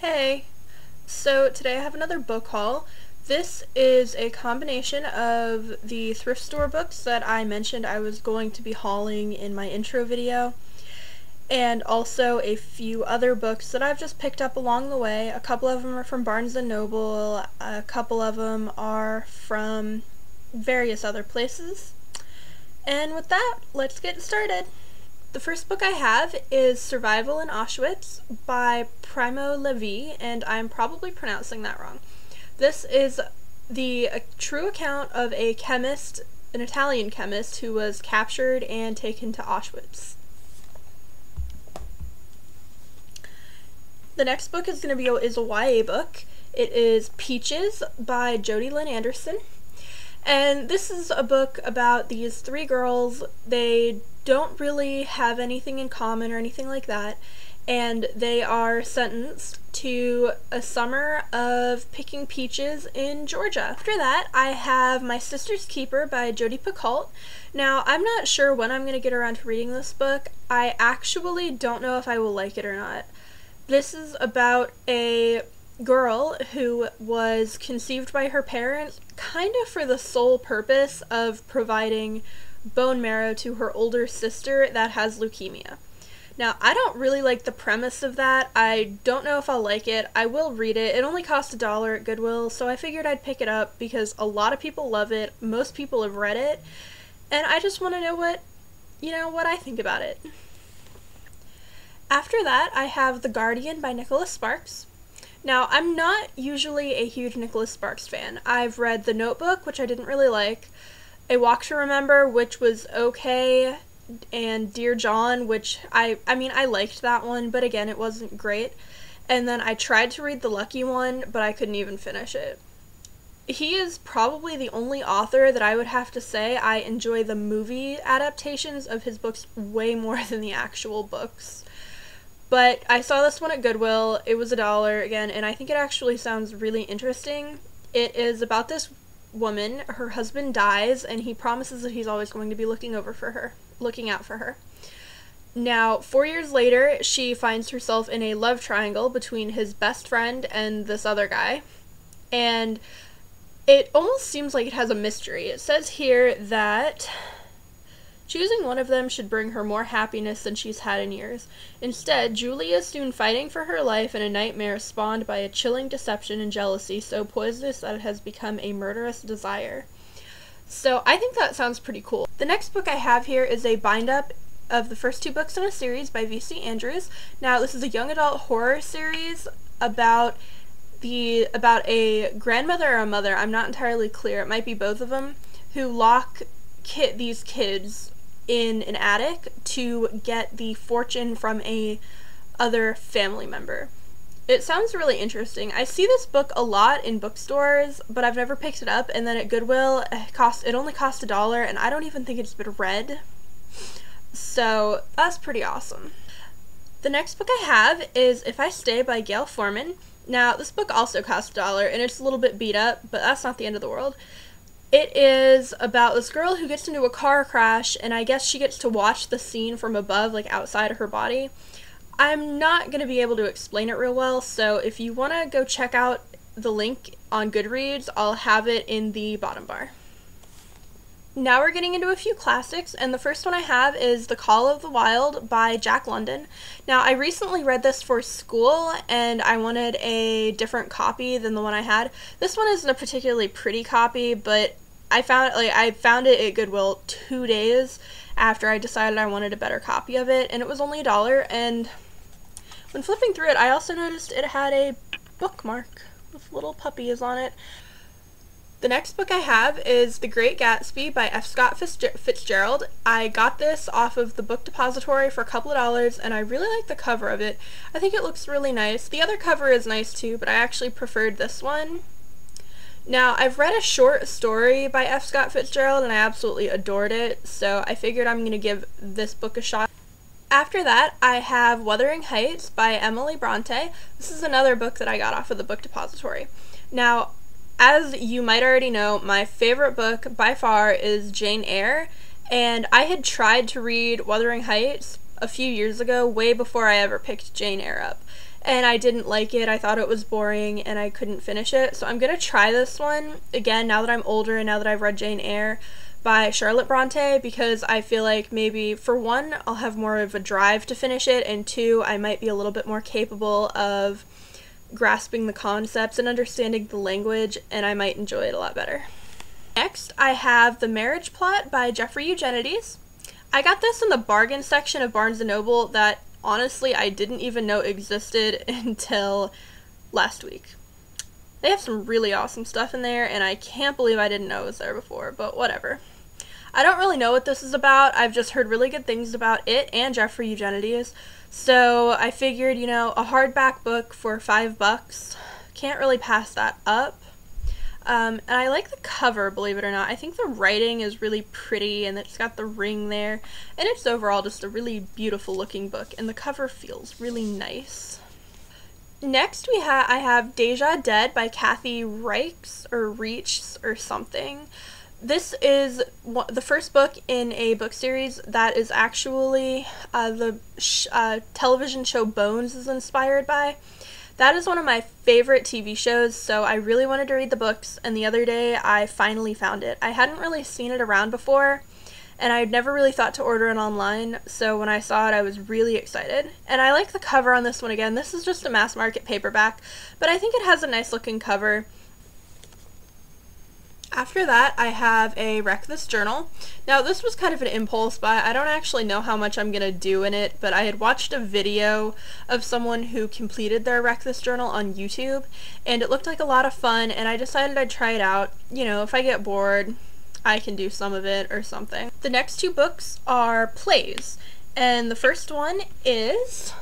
Hey, so today I have another book haul. This is a combination of the thrift store books that I mentioned I was going to be hauling in my intro video, and also a few other books that I've just picked up along the way. A couple of them are from Barnes & Noble, a couple of them are from various other places. And with that, let's get started. The first book I have is Survival in Auschwitz by Primo Levi, and I'm probably pronouncing that wrong. This is the true account of a chemist, an Italian chemist, who was captured and taken to Auschwitz. The next book is a YA book. It is Peaches by Jodi Lynn Anderson. And this is a book about these three girls. They don't really have anything in common or anything like that, and they are sentenced to a summer of picking peaches in Georgia. After that, I have My Sister's Keeper by Jodi Picoult. Now, I'm not sure when I'm going to get around to reading this book. I actually don't know if I will like it or not. This is about a girl who was conceived by her parents kind of for the sole purpose of providing bone marrow to her older sister that has leukemia. Now, I don't really like the premise of that. I don't know if I'll like it. I will read it. It only cost $1 at Goodwill, so I figured I'd pick it up because a lot of people love it. Most people have read it, and I just want to know what I think about it. After that, I have The Guardian by Nicholas Sparks. Now, I'm not usually a huge Nicholas Sparks fan. I've read The Notebook, which I didn't really like, A Walk to Remember, which was okay, and Dear John, which I liked that one, but again, it wasn't great. And then I tried to read The Lucky One, but I couldn't even finish it. He is probably the only author that I would have to say I enjoy the movie adaptations of his books way more than the actual books. But I saw this one at Goodwill. It was $1 again, and I think it actually sounds really interesting. It is about this woman. Her husband dies, and he promises that he's always going to be looking out for her. Now, 4 years later, she finds herself in a love triangle between his best friend and this other guy, and it almost seems like it has a mystery. It says here that choosing one of them should bring her more happiness than she's had in years. Instead, Julie is soon fighting for her life in a nightmare spawned by a chilling deception and jealousy so poisonous that it has become a murderous desire. So I think that sounds pretty cool. The next book I have here is a bind-up of the first two books in a series by V.C. Andrews. Now, this is a young adult horror series about a grandmother or a mother, I'm not entirely clear, it might be both of them, who lock these kids in an attic to get the fortune from a other family member. It sounds really interesting. I see this book a lot in bookstores, but I've never picked it up, and then at Goodwill it only cost $1, and I don't even think it's been read. So that's pretty awesome. The next book I have is If I Stay by Gail Forman. Now, this book also cost $1, and it's a little bit beat up, but that's not the end of the world. It is about this girl who gets into a car crash, and I guess she gets to watch the scene from above, like outside of her body. I'm not going to be able to explain it real well, so if you want to go check out the link on Goodreads, I'll have it in the bottom bar. Now we're getting into a few classics, and the first one I have is The Call of the Wild by Jack London. Now, I recently read this for school, and I wanted a different copy than the one I had. This one isn't a particularly pretty copy, but I found it at Goodwill 2 days after I decided I wanted a better copy of it, and it was only $1, and when flipping through it, I also noticed it had a bookmark with little puppies on it. The next book I have is The Great Gatsby by F. Scott Fitzgerald. I got this off of the Book Depository for a couple of dollars, and I really like the cover of it. I think it looks really nice. The other cover is nice too, but I actually preferred this one. Now, I've read a short story by F. Scott Fitzgerald, and I absolutely adored it, so I figured I'm going to give this book a shot. After that, I have Wuthering Heights by Emily Bronte. This is another book that I got off of the Book Depository. Now, as you might already know, my favorite book by far is Jane Eyre, and I had tried to read Wuthering Heights a few years ago, way before I ever picked Jane Eyre up. and I didn't like it. I thought it was boring and I couldn't finish it. So I'm gonna try this one again now that I'm older and now that I've read Jane Eyre by Charlotte Bronte, because I feel like maybe for one I'll have more of a drive to finish it, and two, I might be a little bit more capable of grasping the concepts and understanding the language, and I might enjoy it a lot better. Next, I have The Marriage Plot by Jeffrey Eugenides. I got this in the bargain section of Barnes & Noble that honestly I didn't even know existed until last week. They have some really awesome stuff in there, and I can't believe I didn't know it was there before, but whatever. I don't really know what this is about. I've just heard really good things about it and Jeffrey Eugenides, so I figured, you know, a hardback book for $5, can't really pass that up. And I like the cover, believe it or not. I think the writing is really pretty, and it's got the ring there, and it's overall just a really beautiful looking book, and the cover feels really nice. Next I have Deja Dead by Kathy Reichs or something. This is the first book in a book series that is actually the television show Bones is inspired by. That is one of my favorite TV shows, so I really wanted to read the books, and the other day I finally found it. I hadn't really seen it around before, and I had never really thought to order it online, so when I saw it I was really excited. And I like the cover on this one again. This is just a mass market paperback, but I think it has a nice looking cover. After that, I have a Wreck This Journal. Now, this was kind of an impulse buy. I don't actually know how much I'm going to do in it, but I had watched a video of someone who completed their Wreck This Journal on YouTube, and it looked like a lot of fun, and I decided I'd try it out. You know, if I get bored, I can do some of it or something. The next two books are plays, and the first one is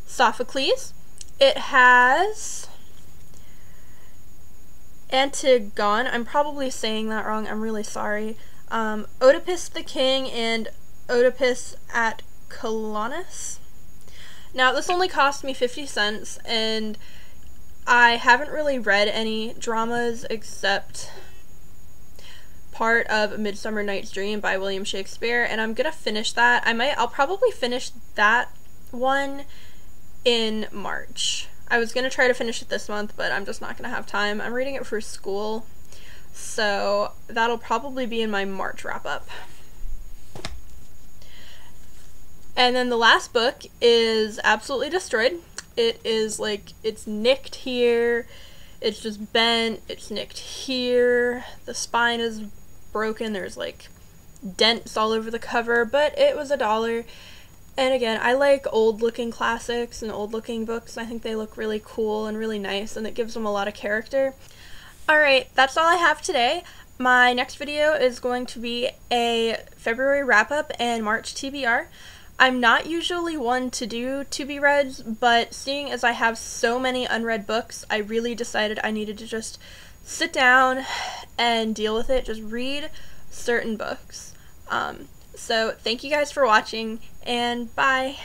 Sophocles. It has Antigone, I'm probably saying that wrong, I'm really sorry, Oedipus the King, and Oedipus at Colonus. Now, this only cost me 50 cents, and I haven't really read any dramas except part of A Midsummer Night's Dream by William Shakespeare, and I'm gonna finish that. I'll probably finish that one in March. I was going to try to finish it this month, but I'm just not going to have time. I'm reading it for school, so that'll probably be in my March wrap-up. And then the last book is Absolutely Destroyed. It is like, it's nicked here, it's just bent, it's nicked here, the spine is broken, there's like dents all over the cover, but it was $1. And again, I like old-looking classics and old-looking books. I think they look really cool and really nice, and it gives them a lot of character. Alright, that's all I have today. My next video is going to be a February wrap-up and March TBR. I'm not usually one to do to-be-reads, but seeing as I have so many unread books, I really decided I needed to just sit down and deal with it, just read certain books. So thank you guys for watching, and bye!